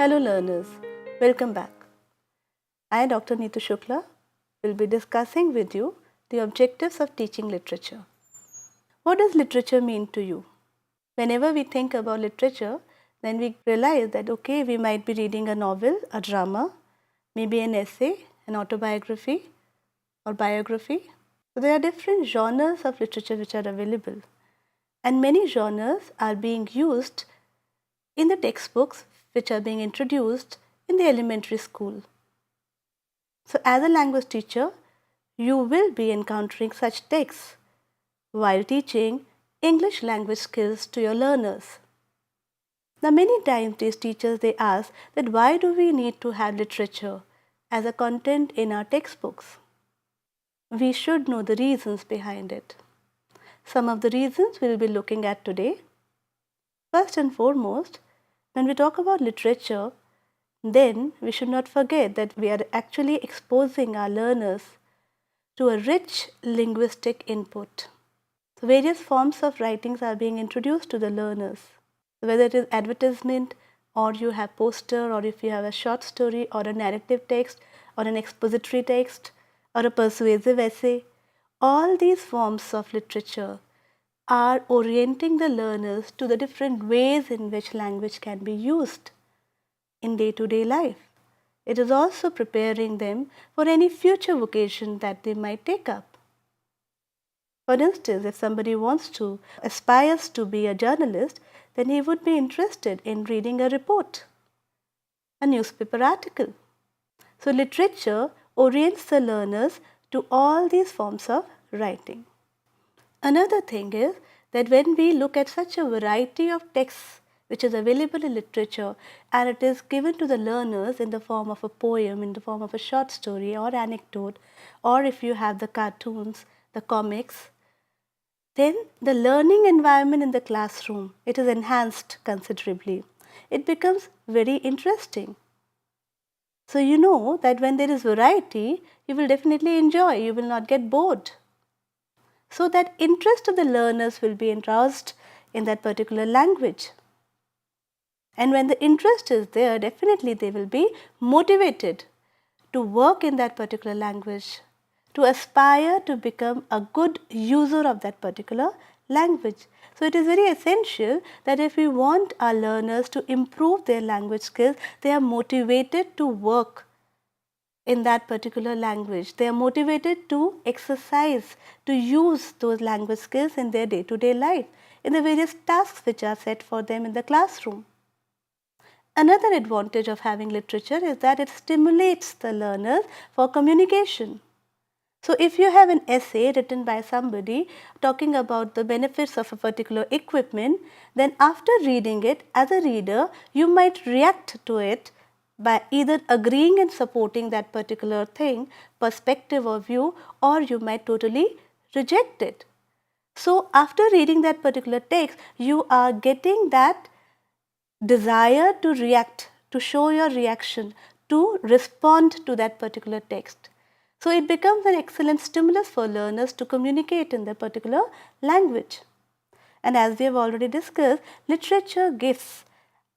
Hello learners, welcome back. I, Dr. Neetu Shukla, will be discussing with you the objectives of teaching literature. What does literature mean to you? Whenever we think about literature, then we realize that we might be reading a novel, a drama, maybe an essay, an autobiography or biography. So there are different genres of literature which are available, and many genres are being used in the textbooks which are being introduced in the elementary school. So as a language teacher, you will be encountering such texts while teaching English language skills to your learners. Now many times these teachers, they ask that why do we need to have literature as a content in our textbooks? We should know the reasons behind it. Some of the reasons we will be looking at today. First and foremost, when we talk about literature, then we should not forget that we are actually exposing our learners to a rich linguistic input. So various forms of writings are being introduced to the learners, whether it is advertisement or you have poster, or if you have a short story or a narrative text or an expository text or a persuasive essay. All these forms of literature are orienting the learners to the different ways in which language can be used in day-to-day life. It is also preparing them for any future vocation that they might take up. For instance, if somebody aspires to be a journalist, then he would be interested in reading a report, a newspaper article. So literature orients the learners to all these forms of writing. Another thing is that when we look at such a variety of texts which is available in literature, and it is given to the learners in the form of a poem, in the form of a short story or anecdote, or if you have the cartoons, the comics, then the learning environment in the classroom, it is enhanced considerably. It becomes very interesting. So you know that when there is variety, you will definitely enjoy, you will not get bored. So that interest of the learners will be aroused in that particular language. And when the interest is there, definitely they will be motivated to work in that particular language, to aspire to become a good user of that particular language. So it is very essential that if we want our learners to improve their language skills, they are motivated to work in that particular language. They are motivated to exercise, to use those language skills in their day-to-day life, in the various tasks which are set for them in the classroom. Another advantage of having literature is that it stimulates the learners for communication. So if you have an essay written by somebody talking about the benefits of a particular equipment, then after reading it as a reader, you might react to it by either agreeing and supporting that particular thing, perspective or view, or you might totally reject it. So after reading that particular text, you are getting that desire to react, to show your reaction, to respond to that particular text. So it becomes an excellent stimulus for learners to communicate in the particular language. And as we have already discussed, literature gives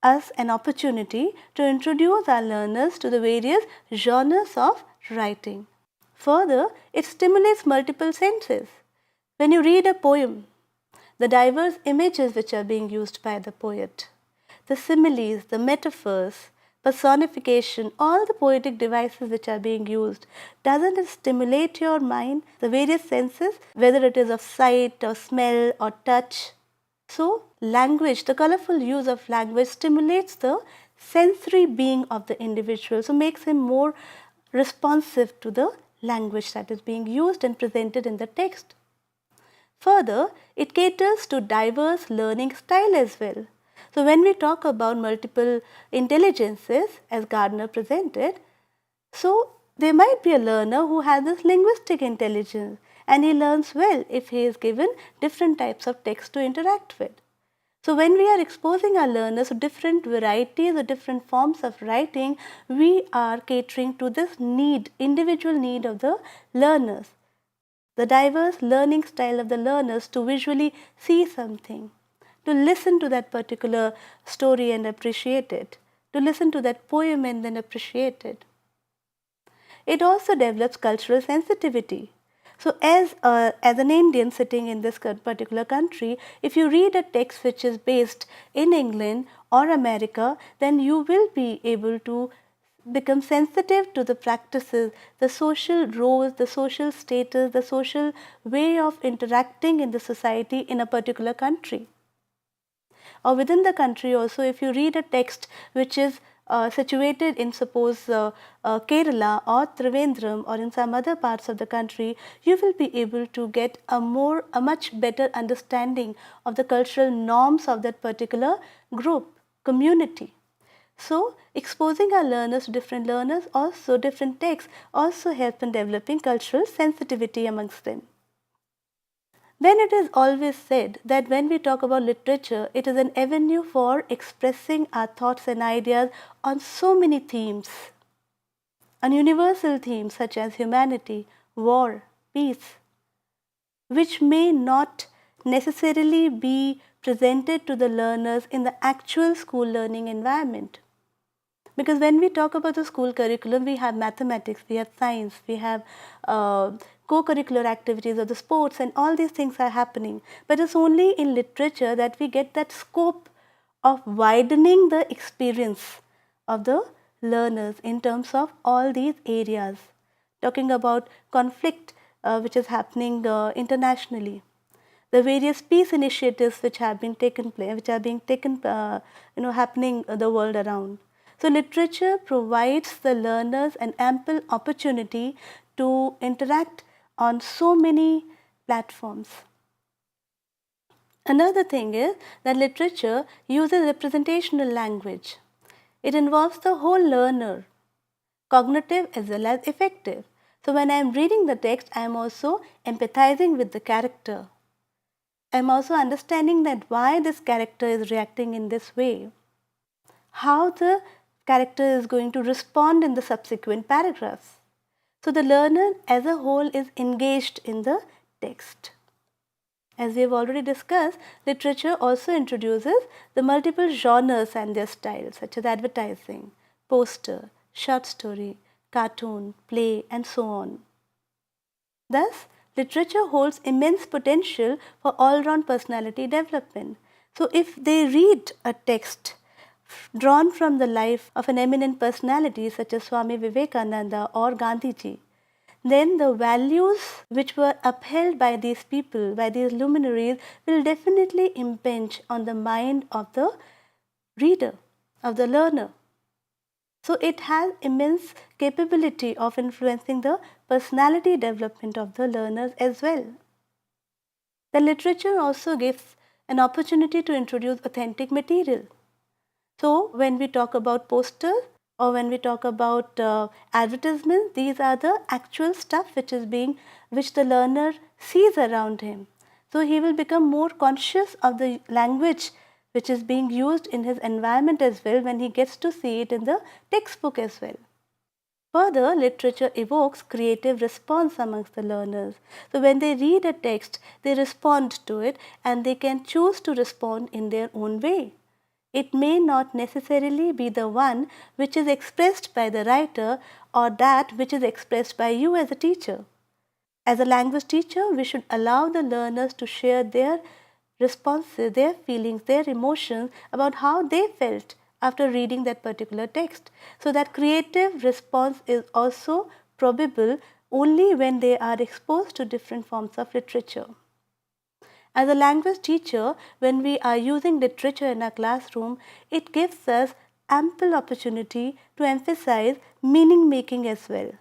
us an opportunity to introduce our learners to the various genres of writing. Further, it stimulates multiple senses. When you read a poem, the diverse images which are being used by the poet, the similes, the metaphors, personification, all the poetic devices which are being used, doesn't it stimulate your mind, the various senses, whether it is of sight or smell or touch? So language, the colorful use of language stimulates the sensory being of the individual, so makes him more responsive to the language that is being used and presented in the text. Further, it caters to diverse learning style as well. So when we talk about multiple intelligences, as Gardner presented, so there might be a learner who has this linguistic intelligence, and he learns well if he is given different types of text to interact with. So when we are exposing our learners to different varieties or different forms of writing, we are catering to this need, individual need of the learners, the diverse learning style of the learners to visually see something, to listen to that particular story and appreciate it, to listen to that poem and then appreciate it. It also develops cultural sensitivity. So as an Indian sitting in this particular country, if you read a text which is based in England or America, then you will be able to become sensitive to the practices, the social roles, the social status, the social way of interacting in the society in a particular country. Or within the country also, if you read a text which is situated in suppose Kerala or Trivandrum or in some other parts of the country, you will be able to get a much better understanding of the cultural norms of that particular group, community. So, exposing our learners to different learners, also different texts, also help in developing cultural sensitivity amongst them. Then it is always said that when we talk about literature, it is an avenue for expressing our thoughts and ideas on so many themes, on universal themes such as humanity, war, peace, which may not necessarily be presented to the learners in the actual school learning environment. Because when we talk about the school curriculum, we have mathematics, we have science, we have co-curricular activities of the sports, and all these things are happening. But it's only in literature that we get that scope of widening the experience of the learners in terms of all these areas. Talking about conflict which is happening internationally, the various peace initiatives which have been taken place, which are being taken, happening the world around. So literature provides the learners an ample opportunity to interact on so many platforms. Another thing is that literature uses representational language. It involves the whole learner, cognitive as well as affective. So when I am reading the text, I am also empathizing with the character. I am also understanding that why this character is reacting in this way, how the character is going to respond in the subsequent paragraphs. So the learner as a whole is engaged in the text. As we have already discussed, literature also introduces the multiple genres and their styles such as advertising, poster, short story, cartoon, play, and so on. Thus, literature holds immense potential for all-round personality development. So if they read a text drawn from the life of an eminent personality such as Swami Vivekananda or Gandhiji, then the values which were upheld by these people, by these luminaries, will definitely impinge on the mind of the reader, of the learner. So it has immense capability of influencing the personality development of the learners as well. The literature also gives an opportunity to introduce authentic material. So when we talk about posters or when we talk about advertisements, these are the actual stuff which the learner sees around him. So he will become more conscious of the language which is being used in his environment as well when he gets to see it in the textbook as well. Further, literature evokes creative response amongst the learners. So when they read a text, they respond to it and they can choose to respond in their own way. It may not necessarily be the one which is expressed by the writer or that which is expressed by you as a teacher. As a language teacher, we should allow the learners to share their responses, their feelings, their emotions about how they felt after reading that particular text. So that creative response is also probable only when they are exposed to different forms of literature. As a language teacher, when we are using literature in our classroom, it gives us ample opportunity to emphasize meaning making as well.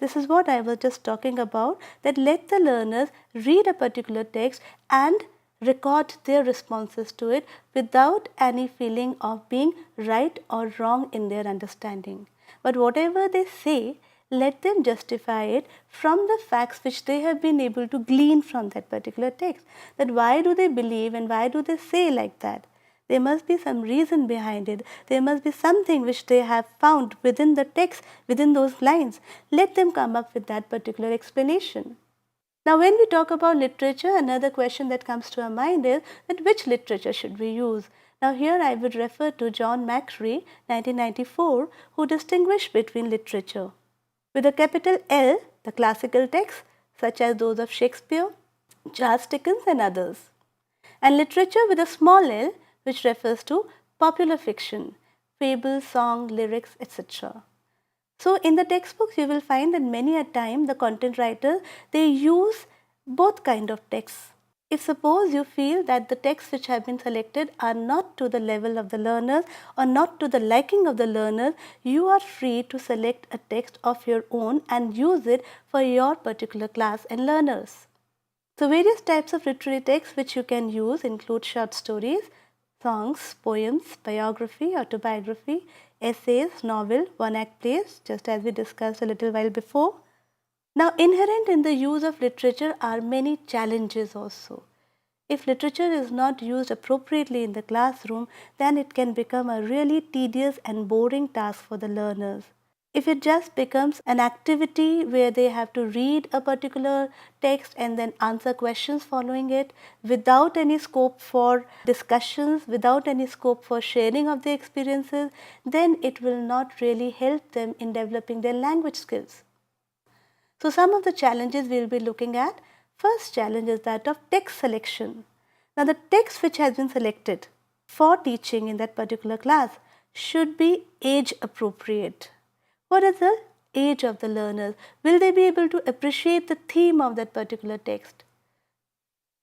This is what I was just talking about, that let the learners read a particular text and record their responses to it without any feeling of being right or wrong in their understanding. But whatever they say, let them justify it from the facts which they have been able to glean from that particular text. That why do they believe and why do they say like that? There must be some reason behind it. There must be something which they have found within the text, within those lines. Let them come up with that particular explanation. Now when we talk about literature, another question that comes to our mind is that which literature should we use? Now here I would refer to John Macri, 1994, who distinguished between literature with a capital L, the classical texts such as those of Shakespeare, Charles Dickens and others, and literature with a small l, which refers to popular fiction, fables, song, lyrics, etc. So in the textbooks you will find that many a time the content writers, they use both kind of texts. If suppose you feel that the texts which have been selected are not to the level of the learners or not to the liking of the learners, you are free to select a text of your own and use it for your particular class and learners. So various types of literary texts which you can use include short stories, songs, poems, biography, autobiography, essays, novel, one-act plays, just as we discussed a little while before. Now inherent in the use of literature are many challenges also. If literature is not used appropriately in the classroom, then it can become a really tedious and boring task for the learners. If it just becomes an activity where they have to read a particular text and then answer questions following it without any scope for discussions, without any scope for sharing of the experiences, then it will not really help them in developing their language skills. So some of the challenges we will be looking at. First challenge is that of text selection. Now the text which has been selected for teaching in that particular class should be age appropriate. What is the age of the learners? Will they be able to appreciate the theme of that particular text?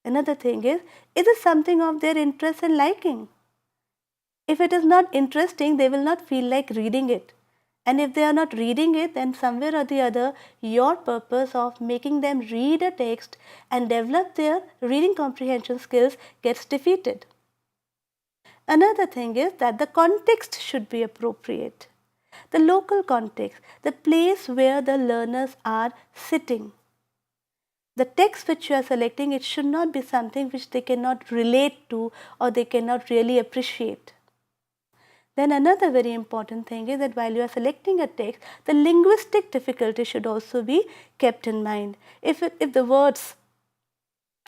Another thing is it something of their interest and liking? If it is not interesting, they will not feel like reading it. And if they are not reading it, then somewhere or the other, your purpose of making them read a text and develop their reading comprehension skills gets defeated. Another thing is that the context should be appropriate. The local context, the place where the learners are sitting. The text which you are selecting, it should not be something which they cannot relate to or they cannot really appreciate. Then another very important thing is that while you are selecting a text, the linguistic difficulty should also be kept in mind. If the words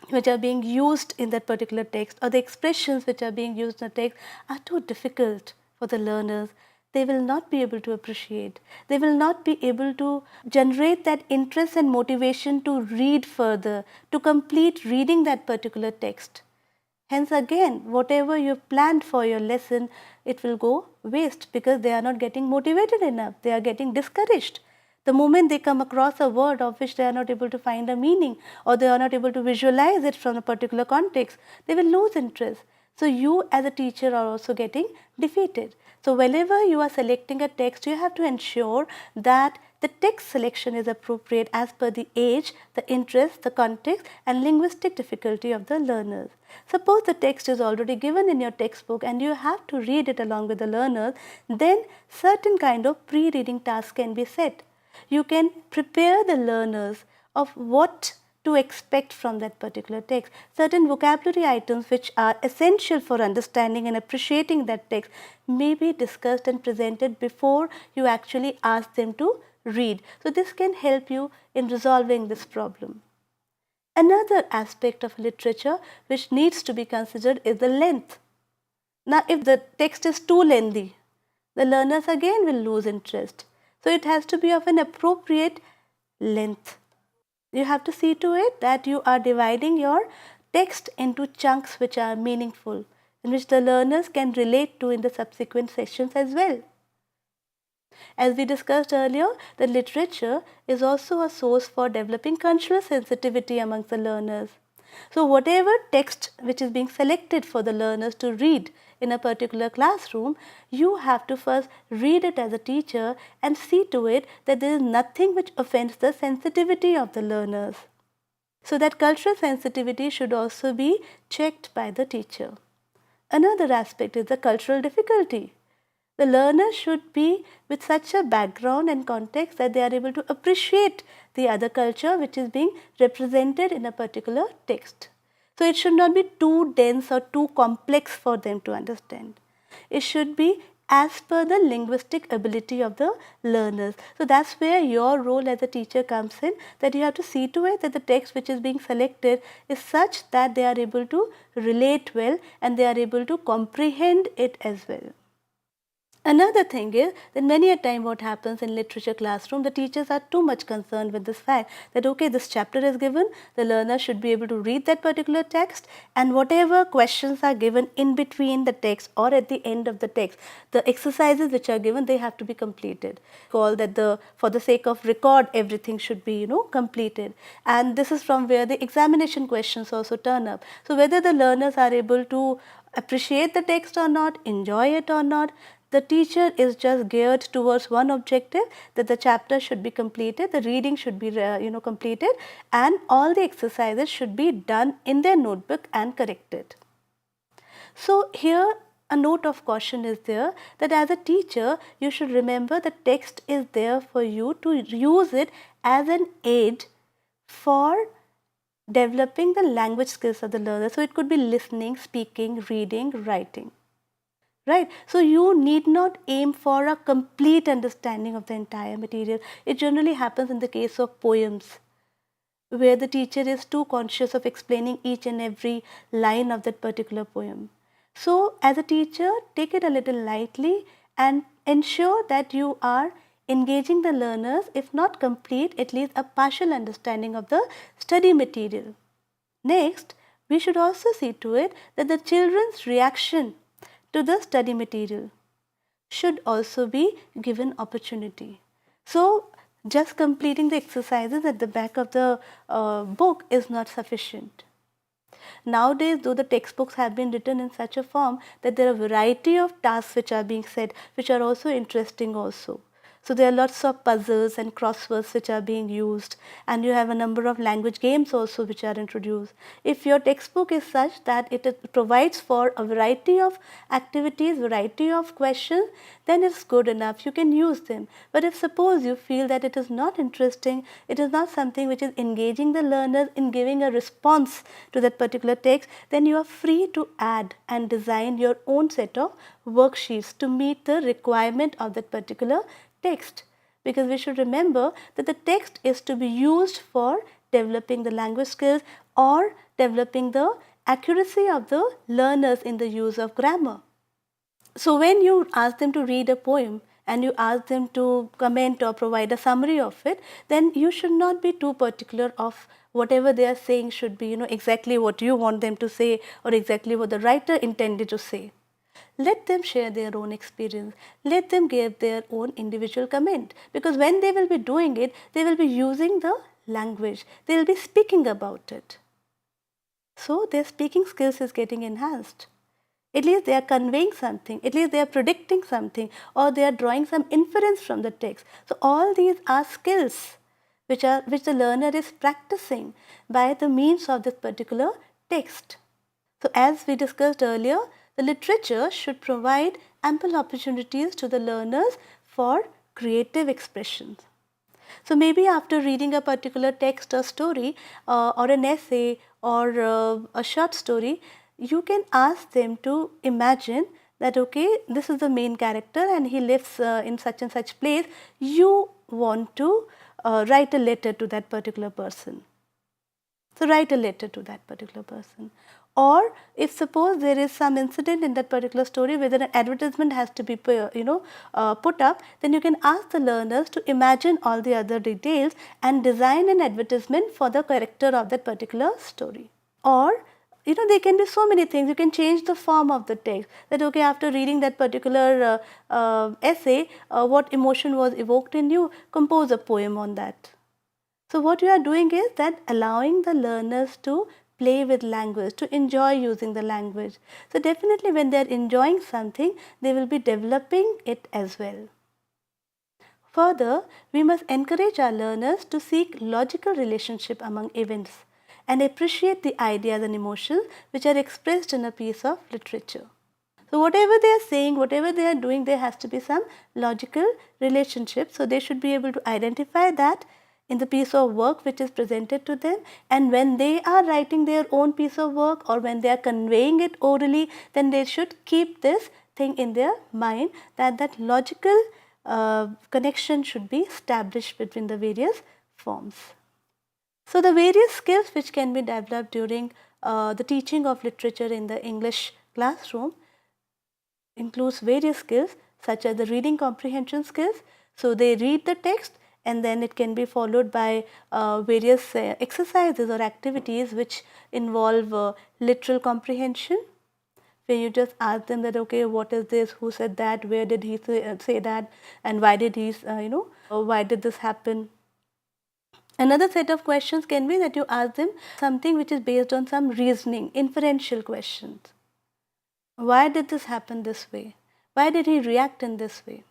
which are being used in that particular text or the expressions which are being used in the text are too difficult for the learners, they will not be able to appreciate. They will not be able to generate that interest and motivation to read further, to complete reading that particular text. Hence again, whatever you planned for your lesson, it will go waste because they are not getting motivated enough. They are getting discouraged. The moment they come across a word of which they are not able to find a meaning or they are not able to visualize it from a particular context, they will lose interest. So you as a teacher are also getting defeated. So whenever you are selecting a text, you have to ensure that the text selection is appropriate as per the age, the interest, the context and linguistic difficulty of the learners. Suppose the text is already given in your textbook and you have to read it along with the learners, then certain kind of pre-reading tasks can be set. You can prepare the learners of what to expect from that particular text. Certain vocabulary items which are essential for understanding and appreciating that text may be discussed and presented before you actually ask them to read. So this can help you in resolving this problem. Another aspect of literature which needs to be considered is the length. Now if the text is too lengthy, the learners again will lose interest. So it has to be of an appropriate length. You have to see to it that you are dividing your text into chunks which are meaningful, in which the learners can relate to in the subsequent sessions as well. As we discussed earlier, the literature is also a source for developing cultural sensitivity amongst the learners. So whatever text which is being selected for the learners to read in a particular classroom, you have to first read it as a teacher and see to it that there is nothing which offends the sensitivity of the learners. So that cultural sensitivity should also be checked by the teacher. Another aspect is the cultural difficulty. The learner should be with such a background and context that they are able to appreciate the other culture which is being represented in a particular text. So it should not be too dense or too complex for them to understand. It should be as per the linguistic ability of the learners. So that's where your role as a teacher comes in, that you have to see to it that the text which is being selected is such that they are able to relate well and they are able to comprehend it as well. Another thing is that many a time what happens in literature classroom, the teachers are too much concerned with this fact that okay, this chapter is given, the learner should be able to read that particular text, and whatever questions are given in between the text or at the end of the text, the exercises which are given, they have to be completed. Call that for the sake of record, everything should be completed, and this is from where the examination questions also turn up. So whether the learners are able to appreciate the text or not, enjoy it or not, the teacher is just geared towards one objective, that the chapter should be completed, the reading should be completed, and all the exercises should be done in their notebook and corrected. So here a note of caution is there, that as a teacher you should remember the text is there for you to use it as an aid for developing the language skills of the learner. So it could be listening, speaking, reading, writing. Right. So you need not aim for a complete understanding of the entire material. It generally happens in the case of poems, where the teacher is too conscious of explaining each and every line of that particular poem. So as a teacher, take it a little lightly and ensure that you are engaging the learners, if not complete, at least a partial understanding of the study material. Next, we should also see to it that the children's reaction to the study material should also be given opportunity. So just completing the exercises at the back of the book is not sufficient. Nowadays, though the textbooks have been written in such a form that there are a variety of tasks which are being set, which are also interesting also. So there are lots of puzzles and crosswords which are being used, and you have a number of language games also which are introduced. If your textbook is such that it provides for a variety of activities, variety of questions, then it's good enough, you can use them. But if suppose you feel that it is not interesting, it is not something which is engaging the learners in giving a response to that particular text, then you are free to add and design your own set of worksheets to meet the requirement of that particular text, because we should remember that the text is to be used for developing the language skills or developing the accuracy of the learners in the use of grammar. So when you ask them to read a poem and you ask them to comment or provide a summary of it, then you should not be too particular of whatever they are saying should be exactly what you want them to say or exactly what the writer intended to say. Let them share their own experience, let them give their own individual comment, because when they will be doing it, they will be using the language, they will be speaking about it. So their speaking skills is getting enhanced. At least they are conveying something, at least they are predicting something, or they are drawing some inference from the text. So all these are skills which the learner is practicing by the means of this particular text. So as we discussed earlier, the literature should provide ample opportunities to the learners for creative expressions. So maybe after reading a particular text or story or an essay or a short story, you can ask them to imagine that okay, this is the main character and he lives in such and such place. You want to write a letter to that particular person. So write a letter to that particular person. Or if suppose there is some incident in that particular story whether an advertisement has to be put up, then you can ask the learners to imagine all the other details and design an advertisement for the character of that particular story. Or there can be so many things. You can change the form of the text, that okay, after reading that particular essay, what emotion was evoked in you, compose a poem on that. So what you are doing is that allowing the learners to play with language, to enjoy using the language. So definitely when they are enjoying something, they will be developing it as well. Further, we must encourage our learners to seek logical relationship among events and appreciate the ideas and emotions which are expressed in a piece of literature. So whatever they are saying, whatever they are doing, there has to be some logical relationship. So they should be able to identify that in the piece of work which is presented to them, and when they are writing their own piece of work or when they are conveying it orally, then they should keep this thing in their mind, that logical connection should be established between the various forms. So, the various skills which can be developed during the teaching of literature in the English classroom includes various skills such as the reading comprehension skills. So, they read the text and then it can be followed by various exercises or activities which involve literal comprehension, where you just ask them that, okay, what is this, who said that, where did he say that, and why did he, why did this happen. Another set of questions can be that you ask them something which is based on some reasoning, inferential questions. Why did this happen this way? Why did he react in this way?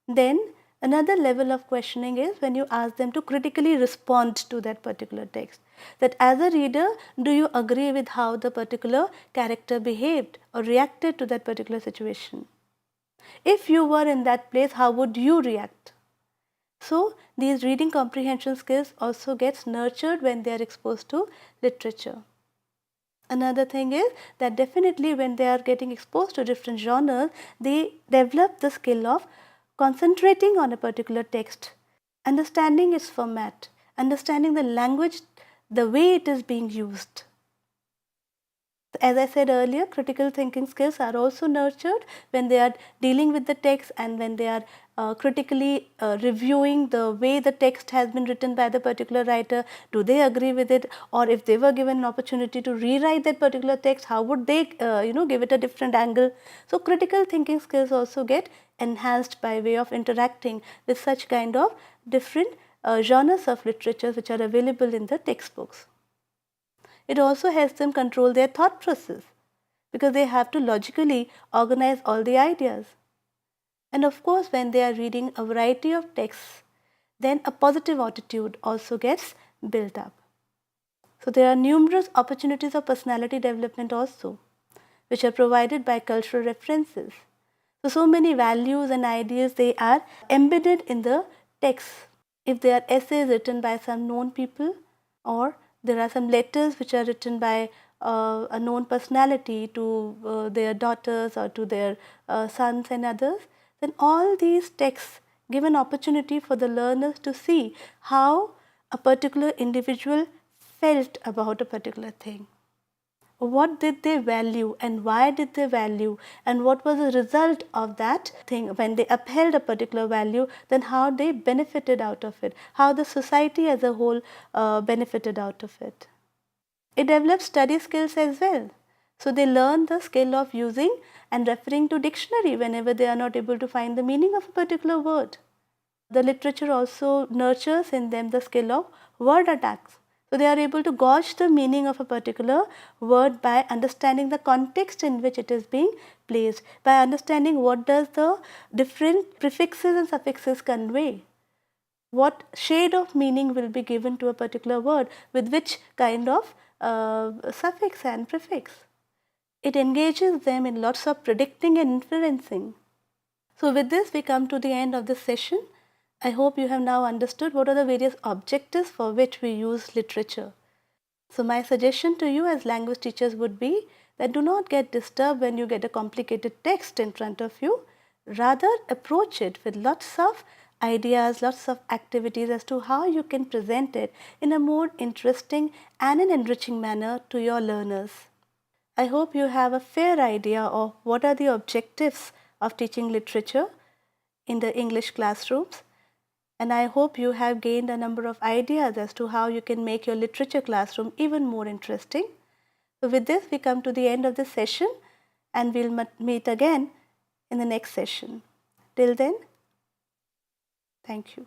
Then another level of questioning is when you ask them to critically respond to that particular text. That as a reader, do you agree with how the particular character behaved or reacted to that particular situation? If you were in that place, how would you react? So, these reading comprehension skills also gets nurtured when they are exposed to literature. Another thing is that definitely when they are getting exposed to different genres, they develop the skill of concentrating on a particular text, understanding its format, understanding the language, the way it is being used. As I said earlier, critical thinking skills are also nurtured when they are dealing with the text and when they are critically reviewing the way the text has been written by the particular writer. Do they agree with it, or if they were given an opportunity to rewrite that particular text, how would they give it a different angle? So, critical thinking skills also get enhanced by way of interacting with such kind of different genres of literature which are available in the textbooks. It also helps them control their thought process because they have to logically organize all the ideas. And of course, when they are reading a variety of texts, then a positive attitude also gets built up. So, there are numerous opportunities of personality development also, which are provided by cultural references. So many values and ideas, they are embedded in the text. If they are essays written by some known people, or there are some letters which are written by a known personality to their daughters or to their sons and others, then all these texts give an opportunity for the learners to see how a particular individual felt about a particular thing. What did they value and why did they value, and what was the result of that thing when they upheld a particular value, then how they benefited out of it, how the society as a whole benefited out of it. It develops study skills as well. So, they learn the skill of using and referring to dictionary whenever they are not able to find the meaning of a particular word. The literature also nurtures in them the skill of word attacks. So, they are able to gauge the meaning of a particular word by understanding the context in which it is being placed, by understanding what does the different prefixes and suffixes convey, what shade of meaning will be given to a particular word with which kind of suffix and prefix. It engages them in lots of predicting and inferencing. So, with this we come to the end of this session. I hope you have now understood what are the various objectives for which we use literature. So, my suggestion to you as language teachers would be that do not get disturbed when you get a complicated text in front of you. Rather, approach it with lots of ideas, lots of activities as to how you can present it in a more interesting and an enriching manner to your learners. I hope you have a fair idea of what are the objectives of teaching literature in the English classrooms, and I hope you have gained a number of ideas as to how you can make your literature classroom even more interesting. So, with this we come to the end of this session, and we will meet again in the next session. Till then, thank you.